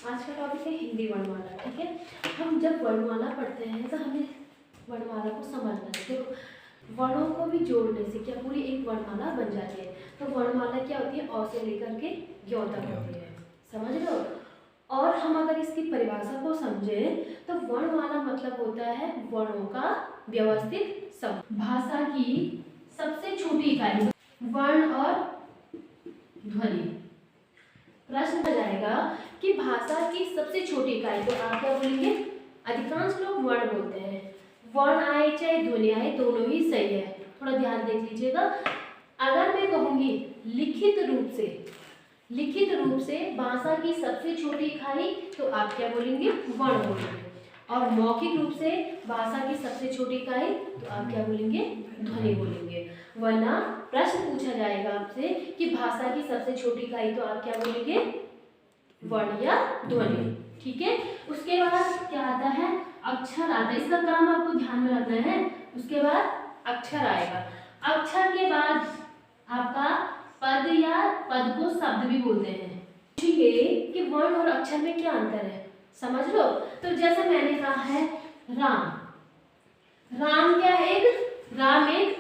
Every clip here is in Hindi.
आज का टॉपिक है हिंदी वर्णमाला। ठीक है, हम जब वर्णमाला पढ़ते हैं तो हमें वर्णमाला को समझना है। तो वर्णों को भी जोड़ने से क्या पूरी एक वर्णमाला बन जाती है। तो वर्णमाला क्या होती है, अ से लेकर के ज्ञ तक होती है, समझ लो। और हम अगर इसकी परिभाषा को समझें तो वर्णमाला मतलब होता है वर्णों का व्यवस्थित समूह। भाषा की सबसे छोटी इकाई वर्ण और ध्वनि। प्रश्न आ जाएगा कि भाषा की सबसे छोटी इकाई, तो आप क्या बोलेंगे? अधिकांश लोग वर्ण बोलते हैं। वर्ण आए चाहे ध्वनि आए दोनों ही सही है, थोड़ा ध्यान देख लीजिएगा। अगर मैं कहूंगी लिखित रूप से भाषा की सबसे छोटी इकाई, तो आप क्या बोलेंगे? वर्ण बोलेंगे। और मौखिक रूप से भाषा की सबसे छोटी इकाई, तो आप क्या बोलेंगे? ध्वनि बोलेंगे। वरना प्रश्न पूछा जाएगा आपसे कि भाषा की सबसे छोटी इकाई, तो आप क्या बोलेंगे? वर्ण या ध्वनि। ठीक है, उसके बाद क्या आता है? अक्षर आता है। इसका काम आपको ध्यान में रखना है। उसके बाद अक्षर आएगा। अक्षर के बाद आपका पद या पद को शब्द भी बोलते हैं। पूछिए कि वर्ण और अक्षर में क्या अंतर है, समझ लो। तो जैसे मैंने कहा है राम, राम क्या है? राम एक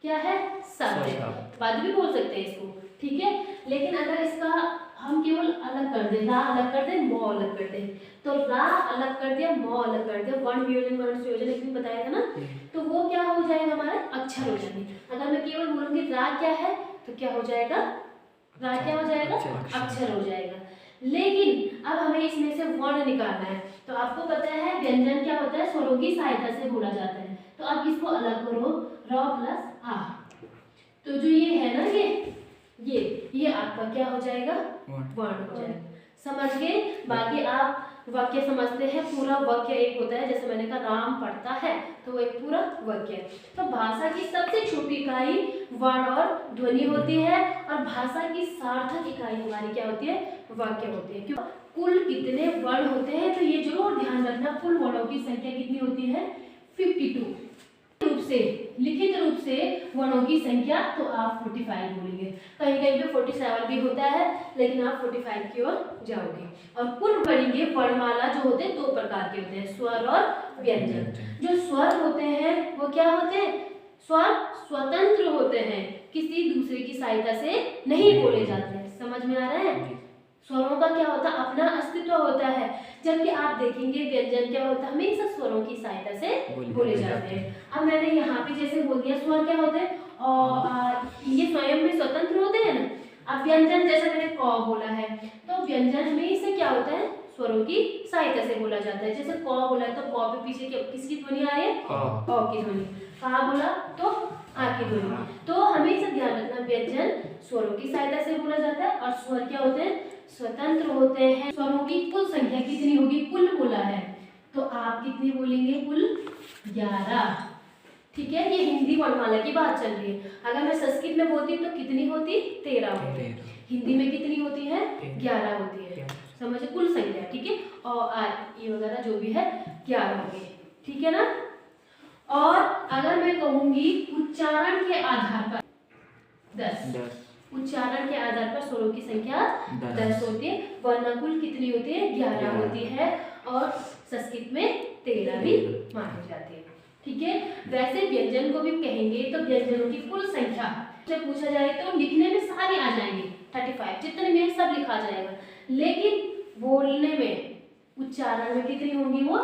क्या है? शब्द है। पद भी बोल सकते हैं इसको, ठीक है। लेकिन अगर इसका हम केवल अलग कर दें, रा अलग कर दें, मौ अलग कर दें, तो रा अलग कर दिया, मौ अलग कर दिया, वर्ण वियोजन वर्ण संयोजन एक दिन बताया था ना, तो वो क्या हो जाएगा? हमारा अक्षर हो जाएंगे। अगर मैं केवल बोलूंगी रा क्या है, तो क्या हो जाएगा? रा क्या हो जाएगा? अक्षर हो जाएगा। लेकिन अब हमें इसमें से वर्ण निकालना है। तो आपको पता है व्यंजन क्या होता है? स्वरों की सहायता से बोला जाता है। तो अब इसको अलग करो, र प्लस आ, तो जो ये है ना, ये आपका क्या हो जाएगा? वर्ण हो जाएगा। समझ गए? बाकी आप वाक्य समझते हैं, पूरा वाक्य एक होता है। जैसे मैंने कहा राम पढ़ता है, तो वो एक पूरा वाक्य है। तो भाषा की सबसे छोटी इकाई वर्ण और ध्वनि होती है, और भाषा की सार्थक इकाई हमारी क्या होती है? वाक्य होती है। क्यों? कुल कितने वर्ण होते हैं, तो ये जरूर ध्यान रखना, कुल वर्णों की संख्या कितनी होती है? 52। लिखित रूप से वर्णों की संख्या, तो आप 45 बोलेंगे। कहीं कहीं पे 47 भी होता है, लेकिन आप 45 की ओर जाओगे। और कुल पढ़ेंगे वर्णमाला जो होते हैं दो प्रकार के होते हैं, स्वर और व्यंजन। जो स्वर होते हैं वो क्या होते हैं? स्वर स्वतंत्र होते हैं, किसी दूसरे की सहायता से नहीं बोले जाते हैं। समझ में आ रहा है? स्वरों का क्या होता है? अपना अस्तित्व होता है। जबकि आप देखेंगे व्यंजन क्या होता है? हमेशा स्वरों की सहायता से बोले जाते हैं। अब मैंने यहाँ पे जैसे बोल दिया, स्वर क्या होते हैं? और ये स्वयं में स्वतंत्र होते हैं ना। अब व्यंजन जैसे मैंने क बोला है, तो व्यंजन हमेशा क्या होता है? स्वरों की सहायता से बोला जाता है। जैसे क बोला है, तो क पे पीछे किसकी ध्वनि आ रही है? अ की ध्वनि। का बोला तो आ की ध्वनि। तो हमेशा ध्यान रखना, व्यंजन स्वरों की सहायता से बोला जाता है, और स्वर क्या होते हैं? स्वतंत्र होते हैं। स्वरों की कुल संख्या कितनी होगी? कुल बोला है, तो आप कितनी बोलेंगे? कुल 11। ठीक है, ये हिंदी वर्णमाला की बात चल रही है। अगर मैं संस्कृत में बोलती तो कितनी होती? 13 होती। हिंदी में कितनी होती है? 11 होती है। समझे? कुल संख्या, ठीक है। और ये वगैरह जो भी है 11 हो गई, ठीक है ना। और अगर मैं कहूंगी उच्चारण के आधार पर 10, उच्चारण के आधार पर स्वरों की संख्या 10 होती है। वरना कुल कितनी होती है? 11 होती है, और संस्कृत में 13 भी मानी जाती है। ठीक है, वैसे व्यंजन को भी कहेंगे तो व्यंजनों की कुल संख्या से पूछा जाए तो लिखने में सारे आ जाएंगे, 35 जितने भी सब लिखा जाएगा। लेकिन बोलने में, उच्चारण में कितनी होंगी? वो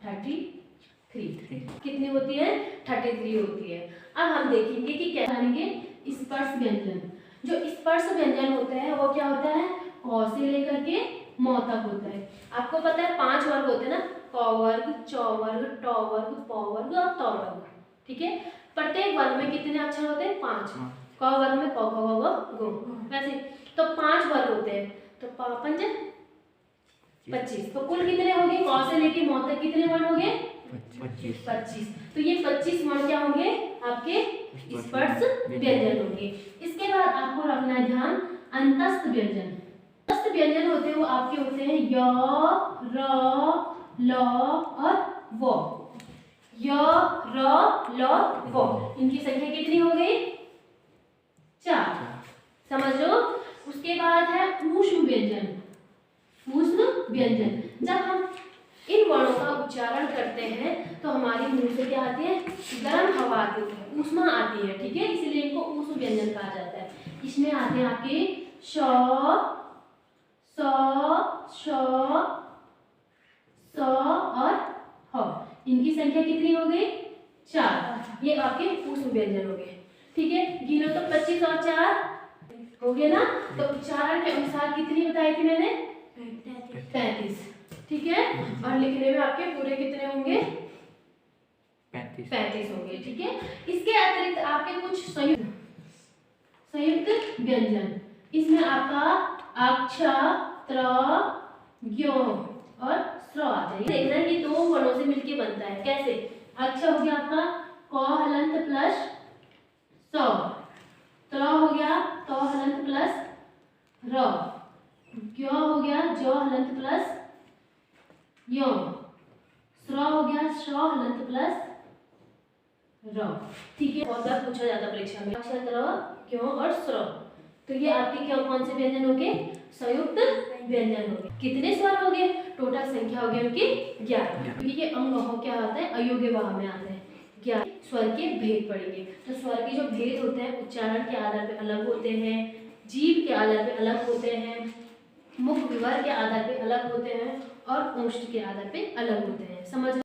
33। कितनी होती है? 33 होती है। अब हम देखेंगे कि क्या जानेंगे स्पर्श व्यंजन। जो स्पर्श व्यंजन होते हैं वो क्या होता है? क से लेकर के म तक होता है। आपको पता है 5 वर्ग होते हैं ना, क वर्ग, च वर्ग, ट वर्ग, प वर्ग और त वर्ग। ठीक है, प्रत्येक वर्ग में कितने अक्षर होते हैं? 5। क वर्ग में क, ख, ग, घ, वैसे तो 5 वर्ग होते हैं, तो 5 25। तो कुल कितने हो गए? क से लेके म तक कितने वर्ण हो गए? 25। तो ये 25 वर्ण क्या होंगे? आपके स्पर्श व्यंजन होंगे। इसके बाद आपको रखना है ध्यान अंतस्थ व्यंजन। अंतस्थ व्यंजन होते हैं वो आपके होते हैं य, र, ल और व। य, र, ल, व, इनकी संख्या कितनी हो गई? 4। समझ लो। उसके बाद है ऊष्म व्यंजन। ऊष्म व्यंजन। जब हम इन वर्णों का उच्चारण करते हैं तो हमारे मुंह से क्या आती है, गर्म हवा आती है, ऊष्मा आती है, ठीक है, इसलिए इनको ऊष्म व्यंजन कहा जाता है। इसमें आते हैं आपके श, स, श, स और ह। इनकी संख्या कितनी हो गई, 4। ये आपके ऊष्म व्यंजन हो गए, ठीक है। गिनो तो 25 और 4 हो गए ना। तो उच्चारण के अनुसार कितनी बताई थी मैंने, 35, ठीक है। और लिखने में आपके पूरे कितने होंगे, 35 होंगे, ठीक है। इसके अतिरिक्त आपके कुछ संयुक्त व्यंजन, इसमें आपका अक्ष, त्र, ज्ञ और स्र आता है। देखना ये 2 वर्णों से मिलके बनता है। कैसे, अक्ष हो गया आपका क हलंत प्लस स, त्र हो गया त हलंत प्लस र, ज्ञ हो गया ज हलंत प्लस य, स्र हो गया श हलंत प्लस र, ठीक है। बहुत बार पूछा जाता परीक्षा में अक्ष, त्र, ज्ञ और स्र। तो ये आपके क्या कौन से व्यंजन हो गए, संयुक्त व्यंजन हो गए। कितने स्वर हो गए, टोटल संख्या हो गई उनकी 11, क्योंकि ये अंग क्या होता है, अयोग्य वाह में आते हैं। 11 स्वर के भेद पड़ेंगे। तो स्वर के जो भेद होते हैं उच्चारण के आधार पर अलग होते हैं, जीभ के आधार पर अलग होते हैं, मुख विवर के आधार पर अलग होते हैं और ओष्ठ के आधार पर अलग होते हैं। समझ